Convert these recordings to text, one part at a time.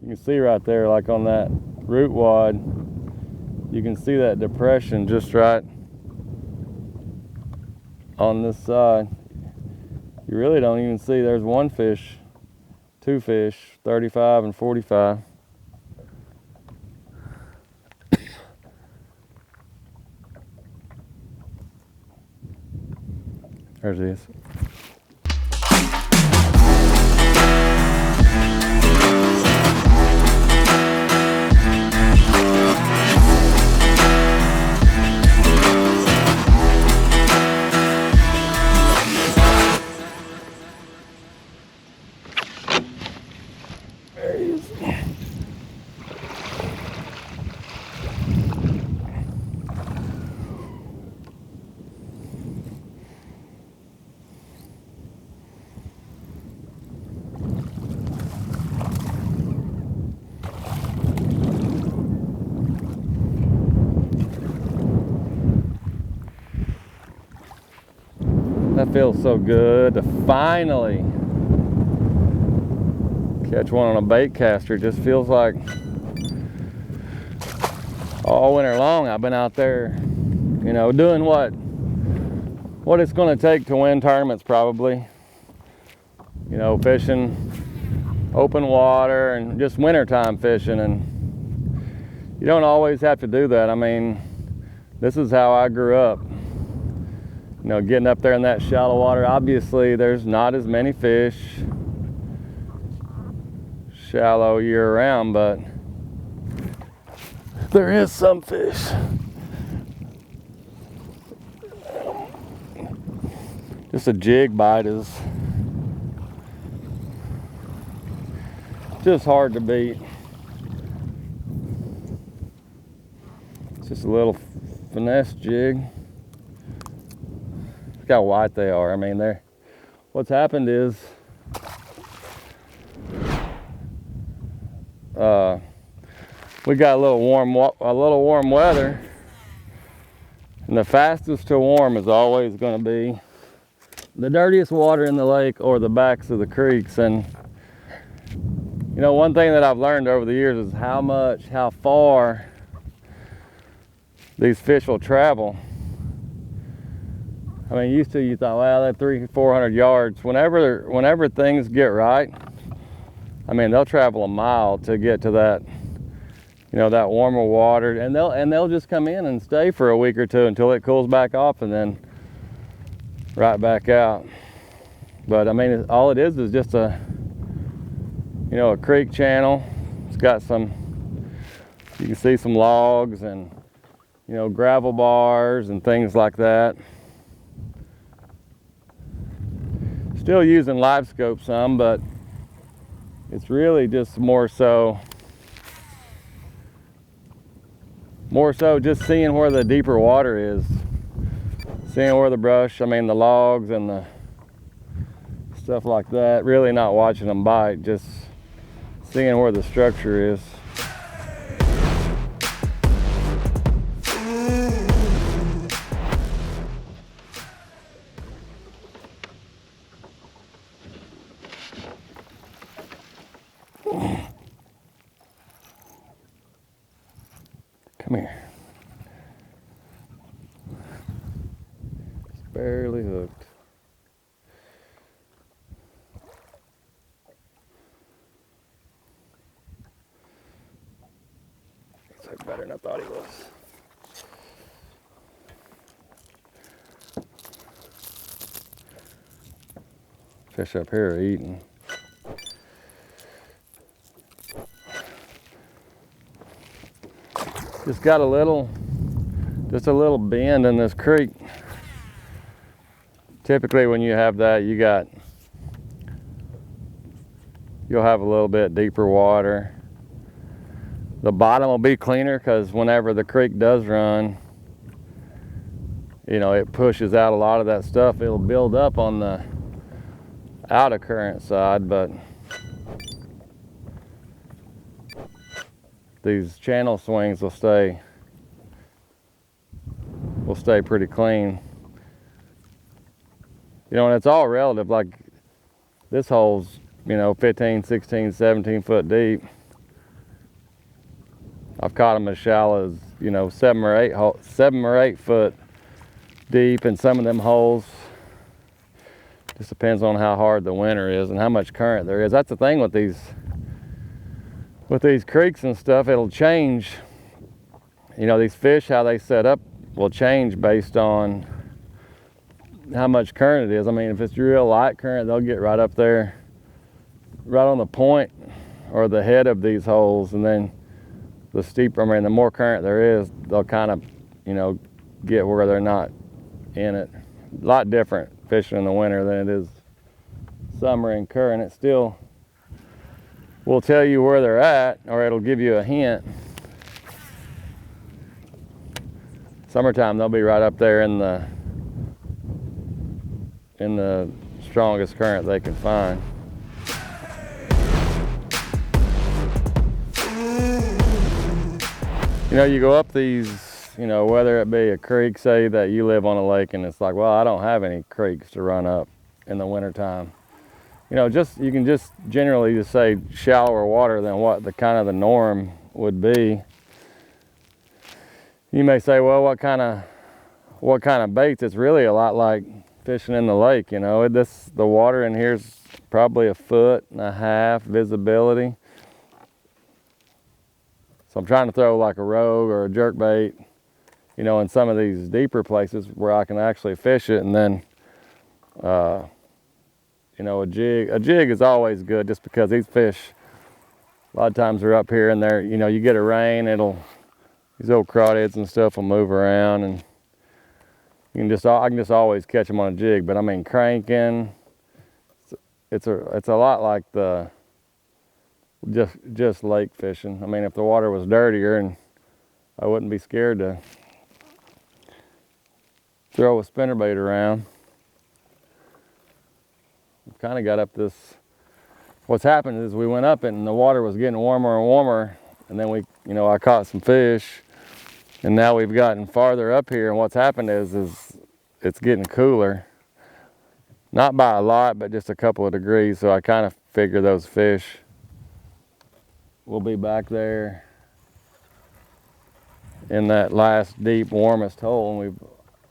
You can see right there, like on that root wad, you can see that depression just right on this side. You really don't even see, there's one fish, two fish, 35 and 45. There's this. There he is. That feels so good to finally catch one on a bait caster. It just feels like all winter long I've been out there, you know, doing what it's going to take to win tournaments probably. You know, fishing open water and just wintertime fishing, and you don't always have to do that. I mean, this is how I grew up. You know, getting up there in that shallow water. Obviously, there's not as many fish shallow year round, but there is some fish. Just a jig bite is just hard to beat. It's just a little finesse jig. Look how white they are. I mean, what's happened is we got a little warm weather, and the fastest to warm is always going to be the dirtiest water in the lake or the backs of the creeks. And you know, one thing that I've learned over the years is how far these fish will travel. I mean, used to you thought, well, that 300-400 yards. Whenever things get right, I mean, they'll travel a mile to get to that, you know, that warmer water, and they'll just come in and stay for a week or two until it cools back off, and then right back out. But I mean, all it is just a, you know, a creek channel. It's got some, you can see some logs and, you know, gravel bars and things like that. Still using live scope some, but it's really just more so just seeing where the deeper water is, seeing where the brush, I mean the logs and the stuff like that, really not watching them bite, just seeing where the structure is. Come here. Just barely hooked. Looks like better than I thought he was. Fish up here are eating. Just got a little bend in this creek. Typically when you have that, you'll have a little bit deeper water. The bottom will be cleaner because whenever the creek does run, you know, it pushes out a lot of that stuff. It'll build up on the out of current side, but these channel swings will stay pretty clean. You know, and it's all relative. Like this hole's, you know, 15, 16, 17 foot deep. I've caught them as shallow as, you know, 7 or 8 foot deep in some of them holes. Just depends on how hard the winter is and how much current there is. That's the thing with these creeks and stuff. It'll change. You know, these fish, how they set up will change based on how much current it is. I mean, if it's real light current, they'll get right up there, right on the point or the head of these holes, and then the steeper, I mean, the more current there is, they'll kind of, you know, get where they're not in it. A lot different fishing in the winter than it is summer and current. It still will tell you where they're at, or it'll give you a hint. Summertime, they'll be right up there in the strongest current they can find. You know, you go up these, you know, whether it be a creek, say that you live on a lake and it's like, well, I don't have any creeks to run up in the wintertime. You know, you can just generally just say shallower water than what the kind of the norm would be. You may say, well, what kind of baits? It's really a lot like fishing in the lake, you know. The water in here's probably 1.5 feet visibility. So I'm trying to throw like a rogue or a jerkbait, you know, in some of these deeper places where I can actually fish it, and then, you know, a jig. A jig is always good just because these fish, a lot of times they're up here and they're, you know, you get a rain, these old crawdads and stuff will move around, and I can just always catch them on a jig. But I mean, cranking, it's a lot like the just lake fishing. I mean, if the water was dirtier, and I wouldn't be scared to throw a spinnerbait around. We've kind of got up this. What's happened is we went up it and the water was getting warmer and warmer, and then I caught some fish, and now we've gotten farther up here, and what's happened is it's getting cooler. Not by a lot, but just a couple of degrees. So I kind of figure those fish will be back there in that last deep, warmest hole, and we've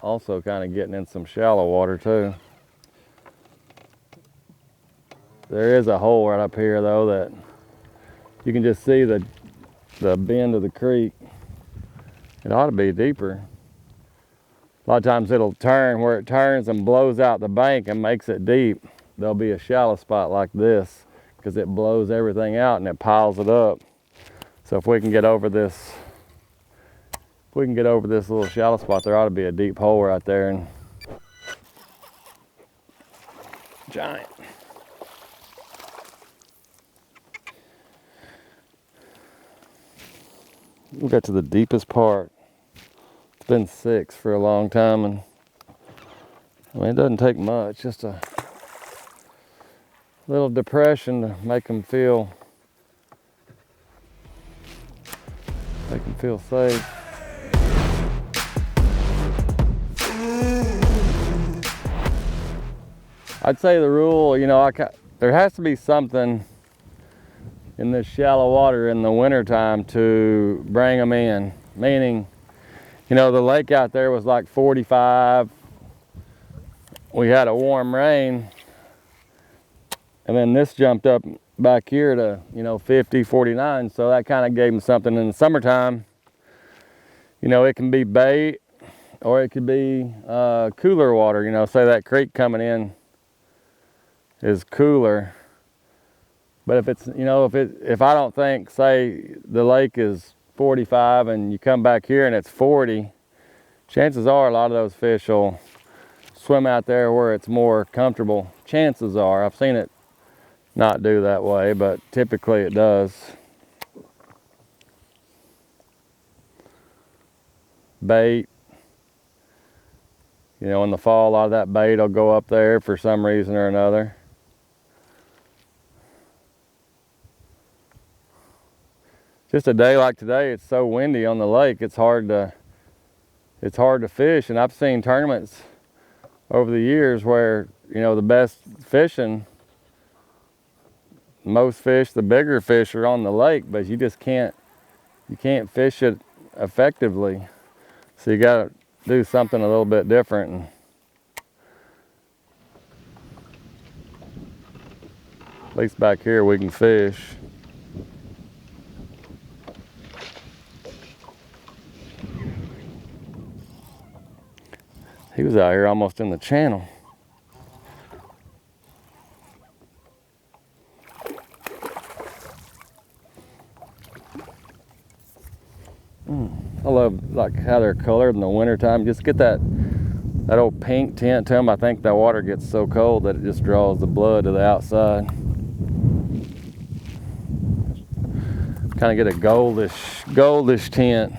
also kind of getting in some shallow water too. There is a hole right up here though that you can just see the bend of the creek. It ought to be deeper. A lot of times it'll turn, where it turns and blows out the bank and makes it deep. There'll be a shallow spot like this because it blows everything out and it piles it up. So if we can get over this, little shallow spot, there ought to be a deep hole right there. And giant. We got to the deepest part. It's been 6 for a long time, and I mean, it doesn't take much, just a little depression to make them feel safe. I'd say the rule, you know, there has to be something in this shallow water in the wintertime to bring them in. Meaning, you know, the lake out there was like 45. We had a warm rain, and then this jumped up back here to, you know, 50, 49. So that kind of gave them something. In the summertime, you know, it can be bait or it could be cooler water. You know, say that creek coming in is cooler. But if it's, you know, if I don't think, say the lake is 45 and you come back here and it's 40, chances are a lot of those fish will swim out there where it's more comfortable. Chances are, I've seen it not do that way, but typically it does. Bait, you know, in the fall, a lot of that bait will go up there for some reason or another. Just a day like today, it's so windy on the lake, it's hard to fish. And I've seen tournaments over the years where, you know, the best fishing, most fish, the bigger fish are on the lake, but you just can't you can't fish it effectively. So you got to do something a little bit different. And at least back here we can fish. He was out here almost in the channel. I love like how they're colored in the wintertime. Just get that old pink tint to them. I think that water gets so cold that it just draws the blood to the outside. Kind of get a goldish tint.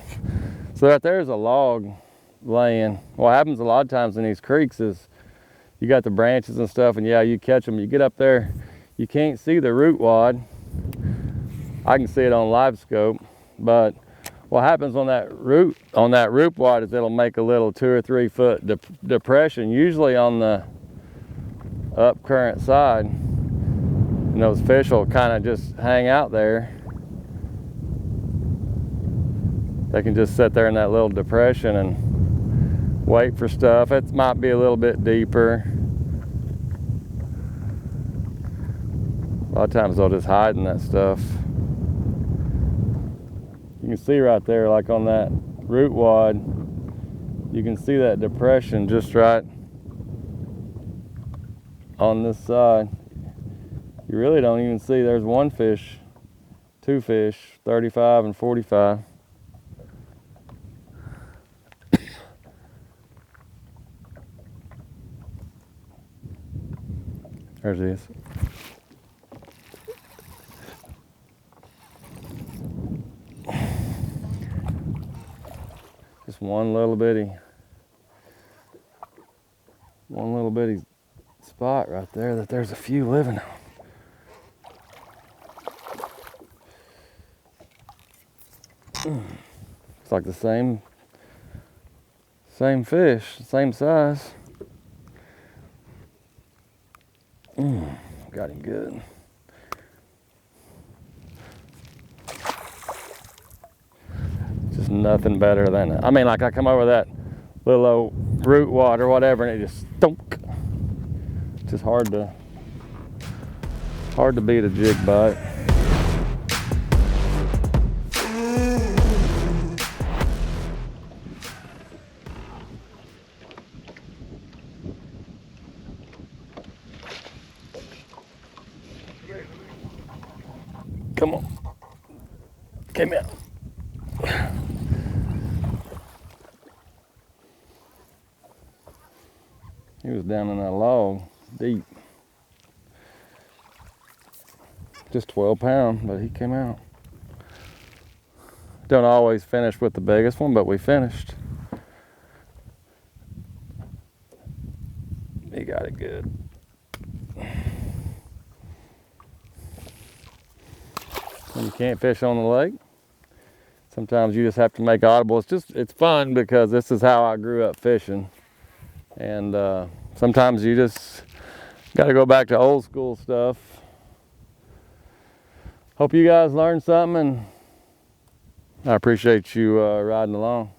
So right there's a log laying. What happens a lot of times in these creeks is you got the branches and stuff, and yeah, you catch them. You get up there, you can't see the root wad. I can see it on live scope, but what happens on that root wad is it'll make a little 2 or 3 foot depression, usually on the up current side, and those fish will kind of just hang out there. They can just sit there in that little depression and wait for stuff. It might be a little bit deeper. A lot of times they'll just hide in that stuff. You can see right there, like on that root wad, you can see that depression just right on this side. You really don't even see, there's one fish, 2 fish, 35 and 45. There's this. Just one little bitty spot right there that there's a few living on. It's like the same fish, same size. Got him good. Just nothing better than it. I mean, like I come over that little old root wad or whatever, and it just thunk. It's just hard to beat a jig bite. Come on. Came out. He was down in that log, deep. Just 12 pound, but he came out. Don't always finish with the biggest one, but we finished. He got it good. When you can't fish on the lake, sometimes you just have to make audible. It's fun because this is how I grew up fishing. And sometimes you just got to go back to old school stuff. Hope you guys learned something, and I appreciate you riding along.